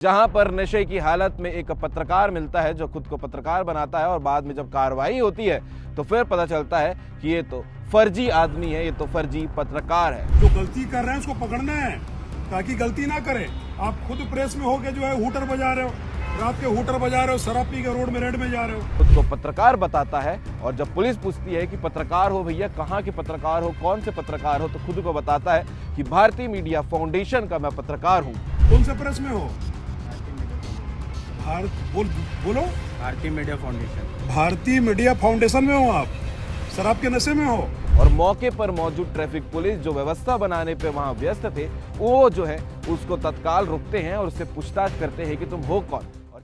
जहां पर नशे की हालत में एक पत्रकार मिलता है जो खुद को पत्रकार बनाता है और बाद में जब कार्रवाई होती है तो फिर पता चलता है कि ये तो फर्जी आदमी है, ये तो फर्जी पत्रकार है। जो गलती कर रहे हैं उसको पकड़ना है ताकि गलती ना करे। आप खुद प्रेस में होके जो है हूटर बजा रहे हो, रात के हूटर बजा रहे हो, शराब पी के रोड में रेड में जा रहे हो। खुद को पत्रकार बताता है और जब पुलिस पूछती है कि पत्रकार हो भैया, कहाँ के पत्रकार हो, कौन से पत्रकार हो, तो खुद को बताता है कि भारतीय मीडिया फाउंडेशन का मैं पत्रकार हूँ। कौन से प्रेस में हो? बोलो। भारतीय मीडिया फाउंडेशन। भारतीय मीडिया फाउंडेशन में हो आप? शराब के नशे में हो? और मौके पर मौजूद ट्रैफिक पुलिस जो व्यवस्था बनाने पे वहां व्यस्त थे, वो जो है उसको तत्काल रुकते हैं और उससे पूछताछ करते हैं कि तुम हो कौन। और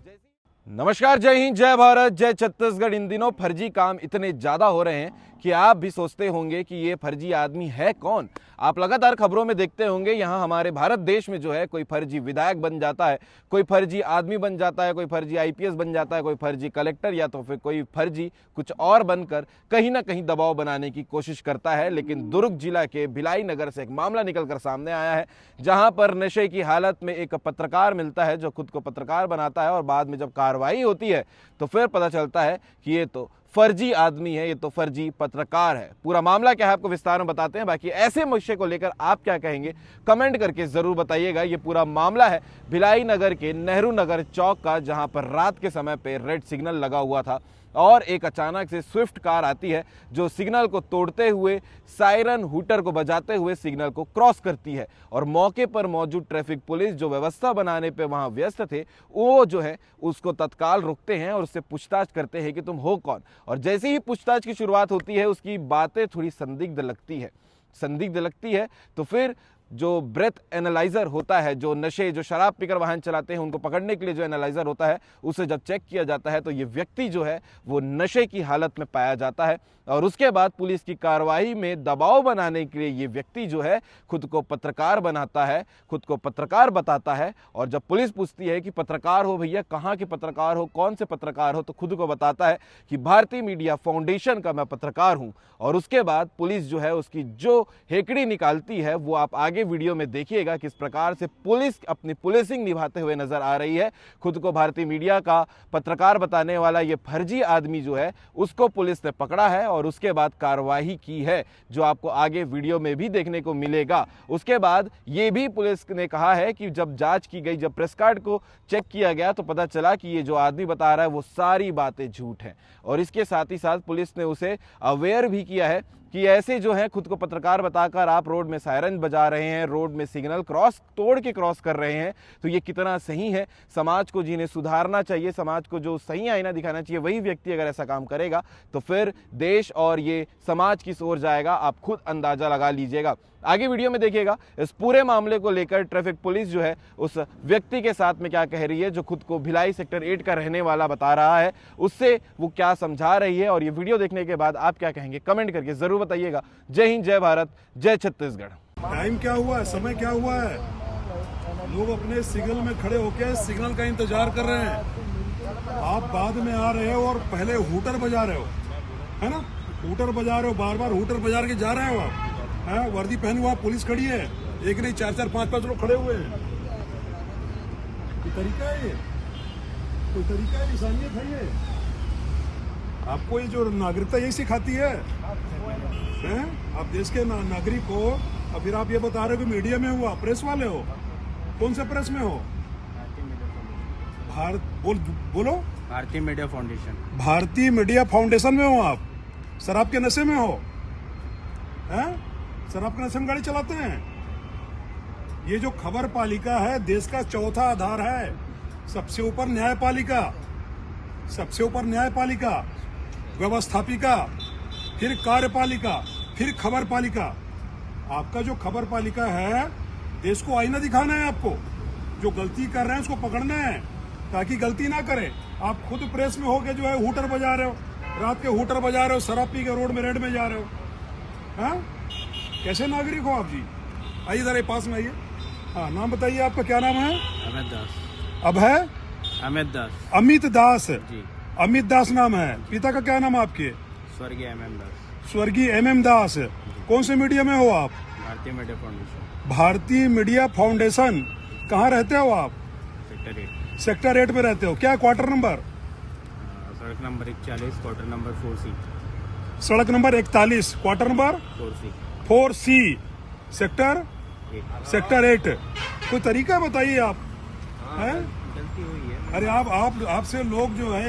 नमस्कार, जय हिंद, जय भारत, जय छत्तीसगढ़। इन दिनों फर्जी काम इतने ज्यादा हो रहे हैं कि आप भी सोचते होंगे कि ये फर्जी आदमी है कौन। आप लगातार खबरों में देखते होंगे, यहाँ हमारे भारत देश में जो है कोई फर्जी विधायक बन जाता है, कोई फर्जी आदमी बन जाता है, कोई फर्जी आईपीएस बन जाता है, कोई फर्जी कलेक्टर या तो फिर कोई फर्जी कुछ और बनकर कहीं ना कहीं दबाव बनाने की कोशिश करता है। लेकिन दुर्ग जिला के भिलाई नगर से एक मामला निकलकर सामने आया है जहां पर नशे की हालत में एक पत्रकार मिलता है जो खुद को पत्रकार बनाता है और बाद में जब कार्रवाई होती है तो फिर पता चलता है कि ये तो फर्जी आदमी है, ये तो फर्जी पत्रकार है। पूरा मामला क्या है आपको विस्तार में बताते हैं। बाकी ऐसे विषय को लेकर आप क्या कहेंगे कमेंट करके जरूर बताइएगा। ये पूरा मामला है भिलाई नगर के नेहरू नगर चौक का, जहां पर रात के समय पे रेड सिग्नल लगा हुआ था और एक अचानक से स्विफ्ट कार आती है जो सिग्नल को तोड़ते हुए सायरन हूटर को बजाते हुए सिग्नल को क्रॉस करती है। और मौके पर मौजूद ट्रैफिक पुलिस जो व्यवस्था बनाने पे वहां व्यस्त थे, वो जो है उसको तत्काल रुकते हैं और उससे पूछताछ करते हैं कि तुम हो कौन। और जैसे ही पूछताछ की शुरुआत होती है उसकी बातें थोड़ी संदिग्ध लगती है तो फिर जो ब्रेथ एनालाइजर होता है, जो शराब पीकर वाहन चलाते हैं उनको पकड़ने के लिए जो एनालाइजर होता है, उसे जब चेक किया जाता है तो ये व्यक्ति जो है वो नशे की हालत में पाया जाता है। और उसके बाद पुलिस की कार्रवाई में दबाव बनाने के लिए ये व्यक्ति जो है खुद को पत्रकार बनाता है, खुद को पत्रकार बताता है। और जब पुलिस पूछती है कि पत्रकार हो भैया, कहाँ के पत्रकार हो, कौन से पत्रकार हो, तो खुद को बताता है कि भारतीय मीडिया फाउंडेशन का मैं पत्रकार हूँ। और उसके बाद पुलिस जो है उसकी जो हेकड़ी निकालती है वो आप आगे वीडियो में देखिएगा किस प्रकार से पुलिस अपनी पुलिसिंग निभाते हुए नजर आ रही है। खुद को भारतीय मीडिया का पत्रकार बताने वाला ये फर्जी आदमी जो है उसको पुलिस ने पकड़ा है और उसके बाद कार्रवाई की है, जो आपको आगे वीडियो में भी देखने को मिलेगा। उसके बाद ये भी पुलिस ने कहा है कि जब जांच की गई, जब प्रेस कार्ड को चेक किया गया तो पता चला कि ये जो आदमी बता रहा है वो सारी बातें झूठ हैं। और इसके साथ ही साथ पुलिस ने उसे अवेयर भी किया है कि ऐसे जो है खुद को पत्रकार बताकर आप रोड में सायरन बजा रहे हैं, रोड में सिग्नल तोड़ के क्रॉस कर रहे हैं, तो ये कितना सही है। समाज को जिन्हें सुधारना चाहिए, समाज को जो सही आईना दिखाना चाहिए, वही व्यक्ति अगर ऐसा काम करेगा तो फिर देश और ये समाज किस ओर जाएगा, आप खुद अंदाजा लगा लीजिएगा। आगे वीडियो में देखिएगा इस पूरे मामले को लेकर ट्रैफिक पुलिस जो है उस व्यक्ति के साथ में क्या कह रही है, जो खुद को भिलाई सेक्टर 8 का रहने वाला बता रहा है, उससे वो क्या समझा रही है। और ये वीडियो देखने के बाद आप क्या कहेंगे कमेंट करके जरूर बताइएगा। जय हिंद, जय भारत, जय छत्तीसगढ़। टाइम क्या हुआ है, समय क्या हुआ है? लोग अपने सिग्नल में खड़े होकर सिग्नल का इंतजार कर रहे हैं। आप बाद में आ रहे हो और पहले हूटर बजा रहे हो, है ना? हूटर बजा रहे हो, बार बार हूटर बजा के जा रहे हो आप, है? वर्दी पहनी हुआ पुलिस खड़ी है, एक नहीं 4-4 5-5 लोग खड़े हुए हैं। कोई तरीका है ये? कोई तरीका है? इंसानियत है ये? आपको ये जो नागरिकता यही सिखाती है? आप देश के नागरिक हो और फिर आप ये बता रहे हो कि मीडिया में हो, प्रेस वाले हो। कौन से प्रेस में हो? बोलो। भारतीय मीडिया फाउंडेशन। भारतीय मीडिया फाउंडेशन में हो आप? शराब के नशे में हो? हैं? शराब के नशे में गाड़ी चलाते हैं? ये जो खबर पालिका है देश का चौथा आधार है। सबसे ऊपर न्यायपालिका, व्यवस्थापिका, फिर कार्यपालिका, फिर खबर पालिका। आपका जो खबर पालिका है देश को आईना दिखाना है आपको। जो गलती कर रहे हैं उसको पकड़ना है ताकि गलती ना करे। आप खुद प्रेस में होके जो है हूटर बजा रहे हो, रात के हूटर बजा रहे हो, शराब पी के रोड में रेड में जा रहे हो। हाँ, कैसे नागरिक हो आप जी? आइए जरा पास में आइए। हाँ, नाम बताइए, आपका क्या नाम है? अमित दास। अब है अमित दास जी। अमित दास नाम है। पिता का क्या नाम है आपके? स्वर्गीय MM दास। स्वर्गीय MM दास। कौन से मीडिया में हो आप? भारतीय मीडिया फाउंडेशन। भारतीय मीडिया फाउंडेशन। कहाँ रहते हो आप? सेक्टर 8, सेक्टर 8 में रहते हो, क्या क्वार्टर नंबर? सड़क नंबर 41, क्वार्टर नंबर 4C, सड़क number 41, quarter number 4C, 4C, sector 8। Sector 8। कोई तरीका बताइए आप, हैं? गलती हुई है। अरे आपसे लोग जो है